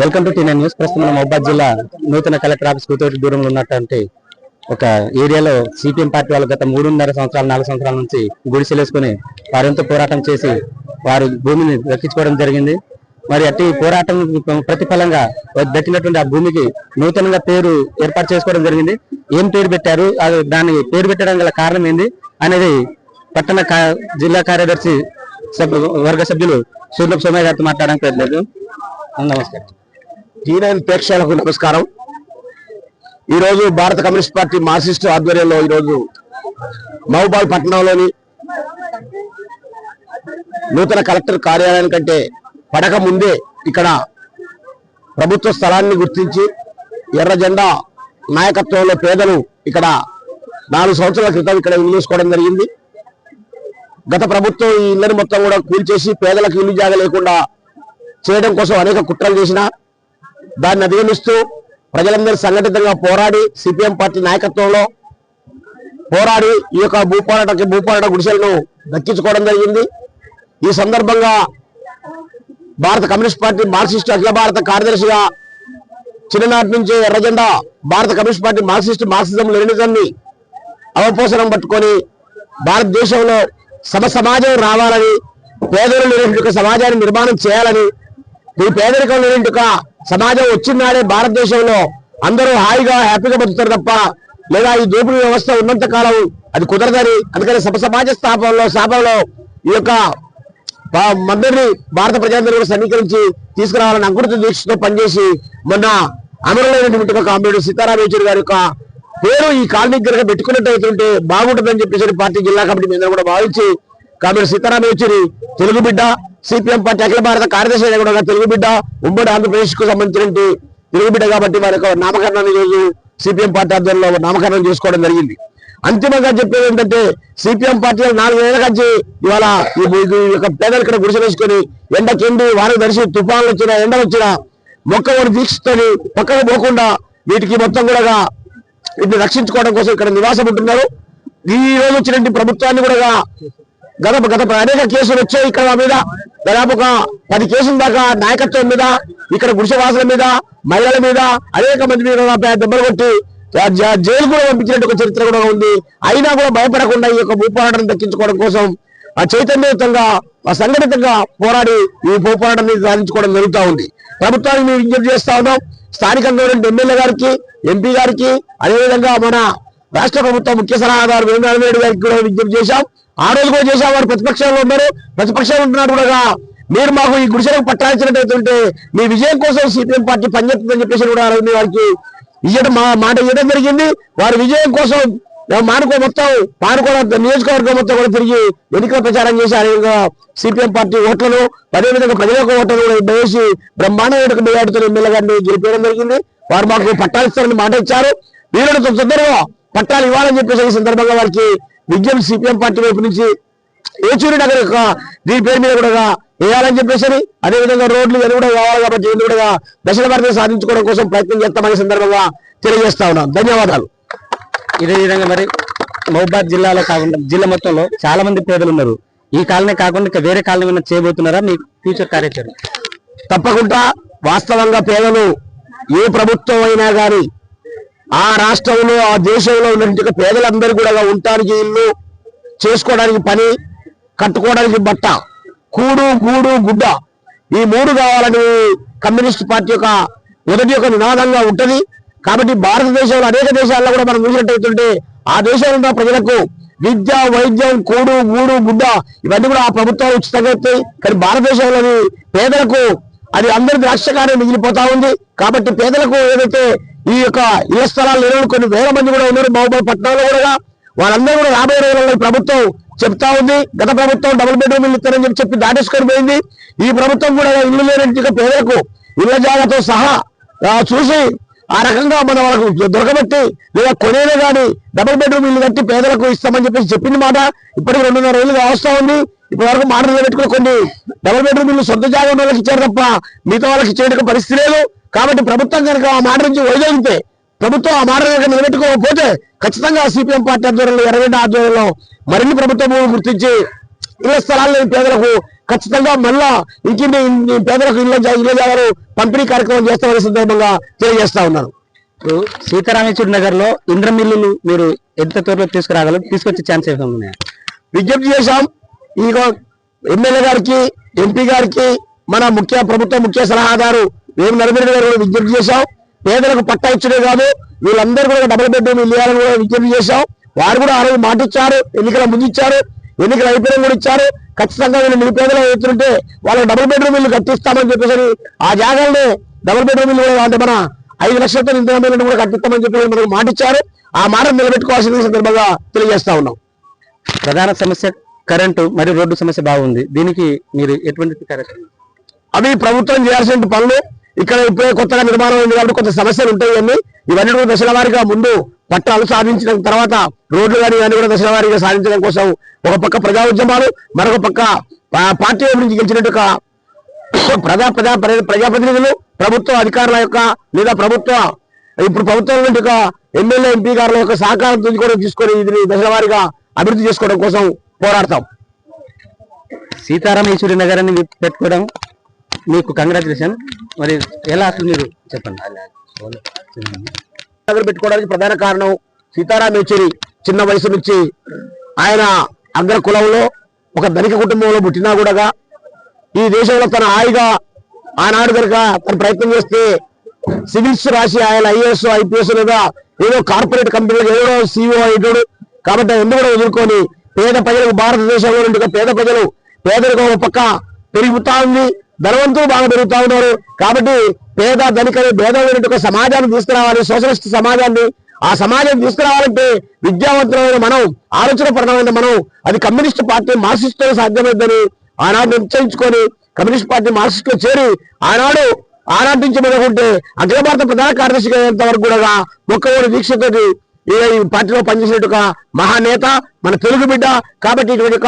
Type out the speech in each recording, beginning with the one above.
Welcome to టీ9 news. ప్రస్తుతం మన మహబూబాద్ జిల్లా నూతన కలెక్టర్ ఆఫీస్ కూతోటి దూరంలో ఉన్నటువంటి ఒక ఏరియాలో సిపిఎం పార్టీ వాళ్ళు గత 3.5 సంవత్సరాలు 4 సంవత్సరాల నుంచి గుడిసెలేసుకుని వారంతో పోరాటం చేసి వారి భూమిని దక్కించుకోవడం జరిగింది. మరి అట్టి పోరాటం ప్రతిఫలంగా దక్కినటువంటి ఆ భూమికి నూతనంగా పేరు ఏర్పాటు చేసుకోవడం జరిగింది. ఏం పేరు పెట్టారు, దాని పేరు పెట్టడం గల కారణం ఏంది అనేది పట్టణ జిల్లా కార్యదర్శి వర్గ సభ్యులు సూర్యపు సోమయ్య గారితో మాట్లాడడానికి ప్రయత్నం. నమస్కారం. టీ9 ప్రేక్షకులకు నమస్కారం. ఈ రోజు భారత కమ్యూనిస్ట్ పార్టీ మార్క్సిస్ట్ ఆధ్వర్యంలో ఈ రోజు మహబూబాద్ పట్టణంలోని నూతన కలెక్టర్ కార్యాలయానికంటే పడక ముందే ఇక్కడ ప్రభుత్వ స్థలాన్ని గుర్తించి ఎర్ర జెండా నాయకత్వంలో పేదలు ఇక్కడ 4 సంవత్సరాల క్రితం ఇక్కడ ఇల్లు తీసుకోవడం జరిగింది. గత ప్రభుత్వం ఈ ఇళ్లను మొత్తం కూడా కూల్చేసి పేదలకు ఇల్లు జాగా లేకుండా చేయడం కోసం అనేక కుట్రలు చేసినా దాన్ని అధిగమిస్తూ ప్రజలందరూ సంఘటితంగా పోరాడి సిపిఎం పార్టీ నాయకత్వంలో పోరాడి ఈ యొక్క భూపోరాట గుడిసెలను దక్కించుకోవడం జరిగింది. ఈ సందర్భంగా భారత కమ్యూనిస్ట్ పార్టీ మార్క్సిస్ట్ అఖిల భారత కార్యదర్శిగా చిన్ననాటి నుంచే ఎర్రజెండా భారత కమ్యూనిస్ట్ పార్టీ మార్క్సిజం లెనినిజంని అవపోసనం పట్టుకొని భారతదేశంలో సమాజం రావాలని, పేదలు లేని సమాజాన్ని నిర్మాణం చేయాలని, ఈ పేదరికం లేని సమాజం వచ్చినాడే భారతదేశంలో అందరూ హాయిగా హ్యాపీగా బతుకుతారు తప్ప లేదా ఈ దోపిడీ వ్యవస్థ ఉన్నంత కాలం అది కుదరదని, అందుకని సమాజ స్థాపనలో ఈ యొక్క మందరిని భారత ప్రజలందరూ కూడా సమీకరించి తీసుకురావాలని అంకురిత దీక్షతో పనిచేసి మొన్న అమరులైనటువంటి కామ్రేడ్ సీతారాం యేచూరి గారి యొక్క పేరు ఈ కాలనీ దగ్గర పెట్టుకున్నట్టయితే బాగుంటుందని చెప్పేసి పార్టీ జిల్లా కమిటీ మీద కూడా భావించి కామ్రేడ్ సీతారాం యేచూరి తెలుగు బిడ్డ, సిపిఎం పార్టీ అఖిల భారత కార్యదర్శి కూడా తెలుగు బిడ్డ, ఉమ్మడి ఆంధ్రప్రదేశ్ కు సంబంధించిన తెలుగు బిడ్డ కాబట్టి వారి యొక్క నామకరణాన్ని రోజు సిపిఎం పార్టీ ఆధ్వర్యంలో నామకరణం చేసుకోవడం జరిగింది. అంతిమంగా చెప్పేది ఏంటంటే సిపిఎం పార్టీ 4 ఏళ్ల నుంచి ఇవాళ ఈ యొక్క పేదలు ఇక్కడ గుడిసెలేసుకొని ఎండకెండి వారికి దర్శి తుఫాన్లు వచ్చినా ఎండలు వచ్చినా మొక్కని దీక్షిస్తని పక్కన పోకుండా వీటికి మొత్తం కూడా వీటిని రక్షించుకోవడం కోసం ఇక్కడ నివాసం ఉంటున్నారు. ఈ రోజు వచ్చినటువంటి ప్రభుత్వాన్ని కూడా గత అనేక కేసులు వచ్చాయి. ఇక్కడ మీద దాదాపు ఒక 10 కేసుల దాకా నాయకత్వం మీద, ఇక్కడ గుడిసెవాసుల మీద, మహిళల మీద అనేక మంది మీద దెబ్బలు కొట్టి జైలు కూడా పంపించినట్టు ఒక చరిత్ర కూడా ఉంది. అయినా కూడా భయపడకుండా ఈ యొక్క భూపోరాటాన్ని దక్కించుకోవడం కోసం చైతన్యయుతంగా సంఘటితంగా పోరాడి ఈ భూపోరాటాన్ని సాధించుకోవడం జరుగుతూ ఉంది. ప్రభుత్వానికి మేము విజ్ఞప్తి చేస్తా ఉన్నాం. స్థానికంగా ఉన్న ఎమ్మెల్యే గారికి, ఎంపీ గారికి, అదేవిధంగా మన రాష్ట్ర ప్రభుత్వ ముఖ్య సలహాదారు వేణునారాయణ రెడ్డి గారికి కూడా విజ్ఞప్తి చేశాం. ఆ రోజు కూడా చేశాం. వారు ప్రతిపక్షంలో ఉన్నారు, ప్రతిపక్షంలో ఉంటున్నారు కూడా మీరు మాకు ఈ గుడిసెలకు పట్టాల్సినట్టయితే మీ విజయం కోసం సిపిఎం పార్టీ పనిచేస్తుందని చెప్పేసి కూడా వారికి మాట ఇవ్వడం జరిగింది. వారి విజయం కోసం పానుకోవడం నియోజకవర్గం మొత్తం కూడా తిరిగి ఎన్నికల ప్రచారం చేసి అనేక సిపిఎం పార్టీ ఓట్లను, అదేవిధంగా ప్రజల యొక్క ఓట్లను కూడా వేసి బ్రహ్మాండ మేయాడుతో ఎమ్మెల్యే గారిని గెలిపేయడం జరిగింది. వారు మాకు పట్టాలిస్తారని మాట ఇచ్చారు. వీళ్ళతో తొందరగా పట్టాలు ఇవ్వాలని చెప్పేసి ఈ సందర్భంగా వారికి విజ్ఞప్తి సిపిఎం పార్టీ వైపు నుంచి యేచూరి నగర్ యొక్క దీని పేరు మీద కూడా వేయాలని చెప్పేసి, అదేవిధంగా రోడ్లు ఇవన్నీ కూడా కావాలి కాబట్టి ఇవన్నీ కూడా దక్షిణ భారత సాధించుకోవడం కోసం ప్రయత్నం చేస్తామనే సందర్భంగా తెలియజేస్తా ఉన్నాం. ధన్యవాదాలు. ఇదే విధంగా మరి మహబూబాద్ జిల్లాలో కాకుండా జిల్లా మొత్తంలో చాలా మంది పేదలు ఉన్నారు. ఈ కాలనీ కాకుండా వేరే కాలనీ ఏమైనా చేయబోతున్నారా మీ ఫ్యూచర్ కార్యాచరణ? తప్పకుండా. వాస్తవంగా పేదలు ఏ ప్రభుత్వం అయినా కానీ ఆ రాష్ట్రంలో ఆ దేశంలో ఉన్నటువంటి పేదలందరూ కూడా ఉండటానికి ఇల్లు, చేసుకోవడానికి పని, కట్టుకోవడానికి బట్ట, కూడు గూడు గుడ్డ ఈ 3 కావాలని కమ్యూనిస్ట్ పార్టీ యొక్క మొదటి యొక్క నినాదంగా ఉంటది. కాబట్టి భారతదేశంలో అనేక దేశాల్లో కూడా మనం చూసినట్టయితుంటే ఆ దేశంలో ఉన్న ప్రజలకు విద్య, వైద్యం, కూడు గూడు గుడ్డ ఇవన్నీ కూడా ఆ ప్రభుత్వాలు ఉచితంగా ఇస్తాయి. కానీ భారతదేశంలోని పేదలకు అది అందరి ద్రాక్షగానే మిగిలిపోతా ఉంది. కాబట్టి పేదలకు ఏదైతే ఈ యొక్క ఇళ్ల స్థలాలు లేని కొన్ని వేల మంది కూడా ఉన్నారు మహబూబాద్ పట్టణంలో కూడా, వాళ్ళందరూ కూడా రాబోయే రోజుల్లో ప్రభుత్వం చెప్తా ఉంది. గత ప్రభుత్వం డబుల్ బెడ్రూమ్ ఇల్లు ఇస్తారని చెప్పి దాటేసుకొని పోయింది. ఈ ప్రభుత్వం కూడా ఇల్లు లేని పేదలకు ఇళ్ల జాగాతో సహా చూసి ఆ రకంగా మన వాళ్ళకు దొరకబెట్టి లేదా కొనేదే కానీ డబుల్ బెడ్రూమ్ ఇల్లు కట్టి పేదలకు ఇస్తామని చెప్పేసి చెప్పింది మాట. ఇప్పటికి 2.5 ఏళ్ళు వస్తా ఉంది. ఇప్పటి వరకు మాట నిలబెట్టుకుని కొన్ని డబుల్ బెడ్రూమ్ ఇల్లు సొంత జాగా ఉన్న వాళ్ళకి ఇచ్చారు తప్ప మిగతా వాళ్ళకి ఇచ్చేట పరిస్థితి లేదు. కాబట్టి ప్రభుత్వం కనుక ఆ మాట నుంచి వైదొలిగితే, ప్రభుత్వం ఆ మాట కనుక నిలబెట్టుకోకపోతే ఖచ్చితంగా సిపిఎం పార్టీ ఆధ్వర్యంలో ఎర్రగడ్డ ఆధ్వర్యంలో మరిన్ని ప్రభుత్వం గుర్తించి ఇళ్ల స్థలాలను పేదలకు ఖచ్చితంగా మళ్ళా ఇంకిన్ని పేదలకు ఇళ్ళ జాగాలు పంపిణీ కార్యక్రమం చేస్తామనే సందర్భంగా తెలియజేస్తా ఉన్నాను. ఇప్పుడు సీతారామేశ్వరి నగర్ లో ఇంద్ర మిల్లులు మీరు ఎంత త్వరలో తీసుకురాగలరు, తీసుకొచ్చే ఛాన్స్ ఏమైనా ఉన్నాయా? విజ్ఞప్తి చేశాం. ఈ ఎమ్మెల్యే గారికి, ఎంపీ గారికి, మన ప్రభుత్వ ముఖ్య సలహాదారు వేము నరసింహ గారు కూడా విజ్ఞప్తి చేశాం. పేదలకు పట్టా ఇచ్చడే కాదు, వీళ్ళందరూ కూడా డబుల్ బెడ్రూమ్ ఇల్లు ఇవ్వాలని కూడా విజ్ఞప్తి చేశాం. వారు కూడా ఆ రోజు మాట ఇచ్చారు, ఎన్నికల ముందు ఇచ్చారు, ఎన్నికల అయిపోయిన కూడా ఇచ్చారు. ఖచ్చితంగా వీళ్ళు నిరుపేదలు అవుతుంటే వాళ్ళకి డబుల్ బెడ్రూమ్ ఇల్లు కట్టిస్తామని చెప్పేసి ఆ జాగాలనే డబుల్ బెడ్రూమ్ ఇల్లు అంటే మన 5 లక్షలతో ఇంధన బిల్లును కూడా కట్టిస్తామని చెప్పి మనకు మాట ఇచ్చారు. ఆ మాట నిలబెట్టుకోవాల్సిన సందర్భంగా తెలియజేస్తా ఉన్నాం. ప్రధాన సమస్య కరెంటు మరియు రోడ్డు సమస్య బాగుంది. దీనికి మీరు ఎటువంటి అవి ప్రభుత్వం చేయాల్సిన పనులు. ఇక్కడ ఇప్పుడే కొత్తగా నిర్మాణం అయింది కాబట్టి కొంత సమస్యలు ఉంటాయి. ఇవన్నీ కూడా దశల వారీగా ముందు పట్టాలు సాధించిన తర్వాత రోడ్లు కానీ ఇవన్నీ కూడా దశల వారీగా సాధించడం కోసం ఒక పక్క ప్రజా ఉద్యమాలు, మరొక పక్క పార్టీ నుంచి గెలిచినట్టు ప్రజాప్రతినిధులు, ప్రభుత్వ అధికారుల యొక్క లేదా ఇప్పుడు ప్రభుత్వం యొక్క ఎమ్మెల్యే, ఎంపీ గారుల యొక్క సహకారం తీసుకొని ఇది దశల వారీగా అభివృద్ధి చేసుకోవడం కోసం పోరాడతాం. సీతారామేశ్వరి నగరాన్ని పెట్టుకోవడం మీకు కంగ్రాచులేషన్. మరి ఎలా అసలు మీరు చెప్పండి. నగర్ పెట్టుకోవడానికి ప్రధాన కారణం సీతారామేశ్వరి చిన్న వయసు నుంచి ఆయన అగ్ర కులంలో ఒక ధనిక కుటుంబంలో పుట్టినా కూడా ఈ దేశంలో తన హాయిగా ఆనాడు కనుక తను ప్రయత్నం చేస్తే సివిల్స్ రాసి ఆయన ఐఏఎస్, ఐపీఎస్ లేదా ఏదో కార్పొరేట్ కంపెనీలకు ఏదో సీఈఓ అయ్యాడు. కాబట్టి ఎందుకు కూడా వదులుకొని పేద ప్రజలకు భారతదేశంలో పేదలకు ఒక పక్క పెరుగుతా ఉంది, ధనవంతులు బాగా పెరుగుతా ఉన్నారు. కాబట్టి పేద ధనిక భేదమైనటువంటి సమాజాన్ని తీసుకురావాలి, సోషలిస్ట్ సమాజాన్ని. ఆ సమాజాన్ని తీసుకురావాలంటే విద్యావంతులైన మనం, ఆలోచనపరమైన మనం, అది కమ్యూనిస్ట్ పార్టీ మార్క్సిస్టుతో సాధ్యమైందని ఆనాడు నిశ్చయించుకొని కమ్యూనిస్ట్ పార్టీ మార్క్సిస్ట్ లో చేరి ఆనాటి నుంచి మొదలుకుంటే అఖిల భారత ప్రధాన కార్యదర్శిగా అయ్యేంత వరకు కూడా మొక్కవోడి దీక్షతోటి ఈ పార్టీలో పనిచేసినట్టు మహానేత, మన తెలుగు బిడ్డ. కాబట్టి ఇటువంటి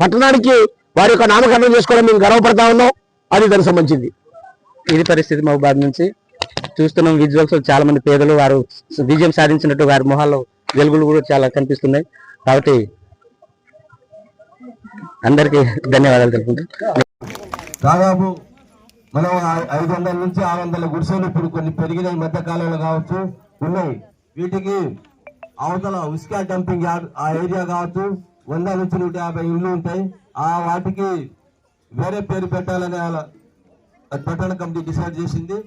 పట్టణానికి వారి యొక్క నామకరణం చేసుకోవడం మేము గర్వపడతా ఉన్నాం. అది దానికి సంబంధించింది. ఇది పరిస్థితి మహబూబాద్ నుంచి చూస్తున్నాం. విజువల్స్ చాలా మంది పేదలు వారు విజయం సాధించినట్టు వారి మొహాల్లో వెలుగులు కూడా చాలా కనిపిస్తున్నాయి. కాబట్టి అందరికీ ధన్యవాదాలు తెలుపుకుంటాం. దాదాపు మనం 500 నుంచి 600 గుడిసెలు ఇప్పుడు కొన్ని పెరిగిన ఈ మధ్య కాలంలో కావచ్చు ఉన్నాయి. వీటికి అవతల ఉస్కా డంపింగ్ యార్డ్ ఆ ఏరియా కావచ్చు 100 నుంచి 150 ఇళ్ళు ఉంటాయి. వాటికి వేరే పేరు పెట్టాలని పట్టణ కమిటీ డిసైడ్ చేసింది.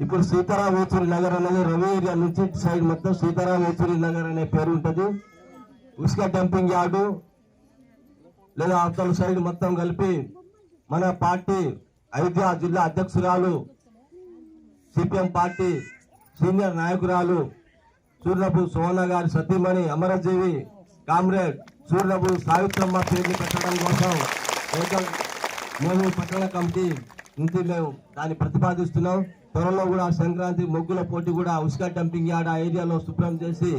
ఇప్పుడు సీతారామేశ్వరి నగర్ అనేది రవి ఏరియా నుంచి సైడ్ మొత్తం సీతారామేశ్వరి నగర్ అనే పేరు ఉంటుంది. ఉస్కా డంపింగ్ యార్డు లేదా అవతల సైడ్ మొత్తం కలిపి మన పార్టీ అయోధ్య జిల్లా అధ్యక్షురాలు, సిపిఎం పార్టీ సీనియర్ నాయకురాలు సూర్యపు సోన గారి సతీమణి అమరజీవి కామ్రేడ్ సూర్యపు సావిత్రమ్మ పేర్లు పెట్టడం కోసం మేము పట్టణ కమిటీ నుంచి మేము దాన్ని ప్రతిపాదిస్తున్నాం. త్వరలో కూడా సంక్రాంతి ముగ్గుల పోటీ కూడా ఉస్కా డంపింగ్ యార్డ్ ఆ ఏరియాలో శుభ్రం చేసి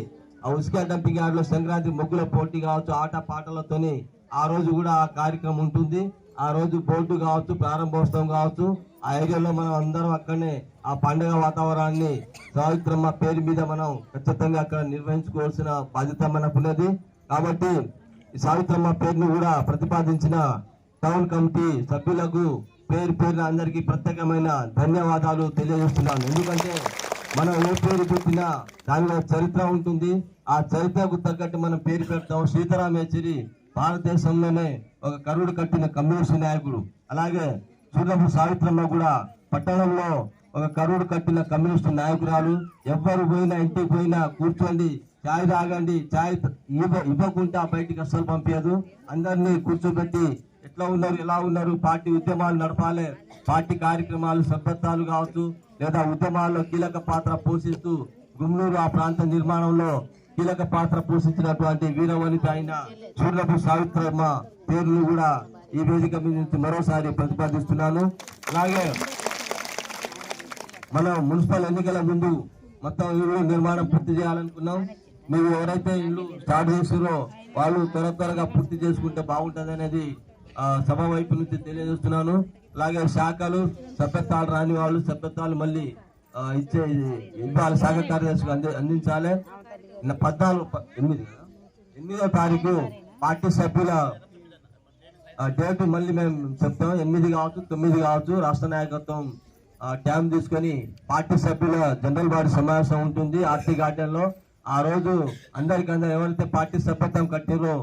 ఆ ఉస్కా డంపింగ్ యార్డ్ లో సంక్రాంతి ముగ్గుల పోటీ కావచ్చు, ఆట పాటలతోని ఆ రోజు కూడా ఆ కార్యక్రమం ఉంటుంది. ఆ రోజు బోర్డు కావచ్చు, ప్రారంభోత్సవం కావచ్చు, ఆ ఏరియాలో మనం అందరం అక్కడనే ఆ పండుగ వాతావరణాన్ని సావిత్రమ్మ పేరు మీద మనం ఖచ్చితంగా అక్కడ నిర్వహించుకోవాల్సిన బాధ్యత మనకున్నది. కాబట్టి ఈ సావిత్రమ్మ పేరును కూడా ప్రతిపాదించిన టౌన్ కమిటీ సభ్యులకు పేరున అందరికీ ప్రత్యేకమైన ధన్యవాదాలు తెలియజేస్తున్నాను. ఎందుకంటే మనం ఏ పేరు పెట్టినా దానిలో చరిత్ర ఉంటుంది. ఆ చరిత్రకు తగ్గట్టు మనం పేరు పెడతాం. సీతారామేశ్వరి భారతదేశంలోనే ఒక కరుడు కట్టిన కమ్యూనిస్ట్ నాయకుడు. అలాగే సూర్యపు సావిత్రమ్మ కూడా పట్టణంలో ఒక కరుడు కట్టిన కమ్యూనిస్ట్ నాయకురాలు. ఎవ్వరు పోయినా ఇంటికి పోయినా కూర్చోండి, ఛాయ్ తాగండి, ఛాయ్ ఇవ్వకుండా బయటికి అస్సలు పంపించదు. అందరినీ కూర్చోబెట్టి ఎట్లా ఉన్నారు, ఎలా ఉన్నారు, పార్టీ ఉద్యమాలు నడపాలి, పార్టీ కార్యక్రమాలు సభ్యత్వాలు కావచ్చు లేదా ఉద్యమాల్లో కీలక పాత్ర పోషిస్తూ గుమ్నూరు ఆ ప్రాంత నిర్మాణంలో కీలక పాత్ర పోషించినటువంటి వీరవనిత అయిన సూర్యపు సావిత్రమ్మ పేర్లు కూడా ఈ వేదిక మీద నుంచి మరోసారి ప్రతిపాదిస్తున్నాను. అలాగే మనం మున్సిపల్ ఎన్నికల ముందు మొత్తం ఇల్లు నిర్మాణం పూర్తి చేయాలనుకున్నాం. మీరు ఎవరైతే ఇల్లు స్టార్ట్ చేసారో వాళ్ళు త్వరగా పూర్తి చేసుకుంటే బాగుంటుంది అనేది సభ వైపు నుంచి తెలియజేస్తున్నాను. అలాగే శాఖలు సభ్యత్వాలు రాని వాళ్ళు సభ్యత్వాలు మళ్ళీ ఇవ్వాలి, శాఖ కార్యదర్శికి అందించాలి. 8వ తారీఖు పార్టీ సభ్యుల డేట్ మళ్ళీ మేము చెప్తాం. 8 కావచ్చు, 9 కావచ్చు. రాష్ట్ర నాయకత్వం టైం తీసుకొని పార్టీ సభ్యుల జనరల్ బాడీ సమావేశం ఉంటుంది ఆర్టీ గార్డెన్ లో. ఆ రోజు అందరికందరూ ఎవరైతే పార్టీ సభ్యత్వం కట్టిరో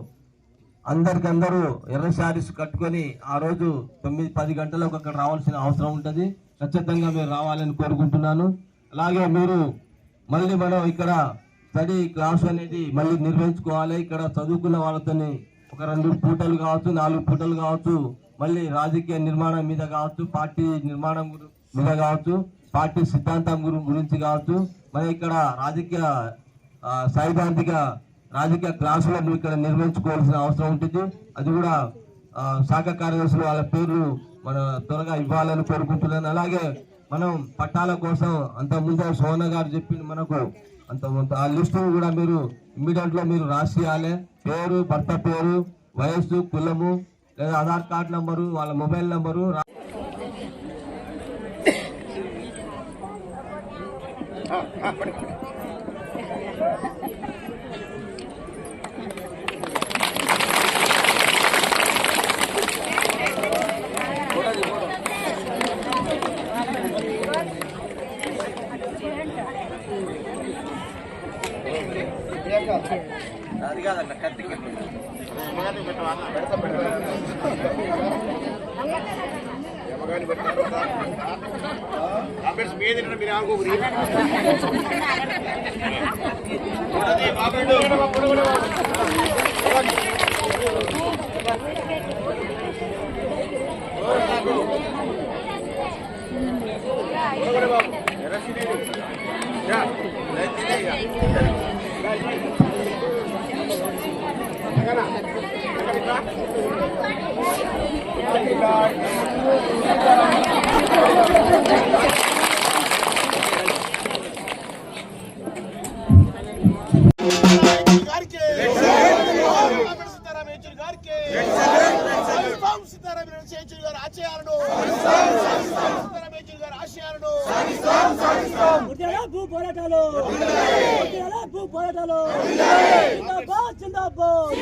అందరికందరూ ఎర్ర శారీస్ కట్టుకొని ఆ రోజు 9-10 గంటలకు అక్కడ రావాల్సిన అవసరం ఉంటుంది. ఖచ్చితంగా మీరు రావాలని కోరుకుంటున్నాను. అలాగే మీరు మళ్ళీ మనం ఇక్కడ స్టడీ క్లాస్ అనేది మళ్ళీ నిర్వహించుకోవాలి. ఇక్కడ చదువుకున్న వాళ్ళతోని ఒక 2 పూటలు కావచ్చు, 4 పూటలు కావచ్చు, మళ్ళీ రాజకీయ నిర్మాణం మీద కావచ్చు, పార్టీ నిర్మాణం మీద కావచ్చు, పార్టీ సిద్ధాంతం గురించి కావచ్చు, మనం ఇక్కడ సైద్ధాంతిక రాజకీయ క్లాసులను ఇక్కడ నిర్వహించుకోవాల్సిన అవసరం ఉంటుంది. అది కూడా శాఖ కార్యదర్శులు వాళ్ళ పేర్లు మన త్వరగా ఇవ్వాలని కోరుకుంటున్నాను. అలాగే మనం పట్టాల కోసం అంత ముందే సోన గారు చెప్పింది మనకు అంత ఆ లిస్టు కూడా మీరు ఇమ్మీడియట్ లో మీరు రాసియాలి. పేరు, భర్త పేరు, వయస్సు, కులము, లేదా ఆధార్ కార్డు నంబరు, వాళ్ళ మొబైల్ నంబరు. అది కాదన్న కత్తికి మీరు అనుకోకూడదు. జిందాబాద్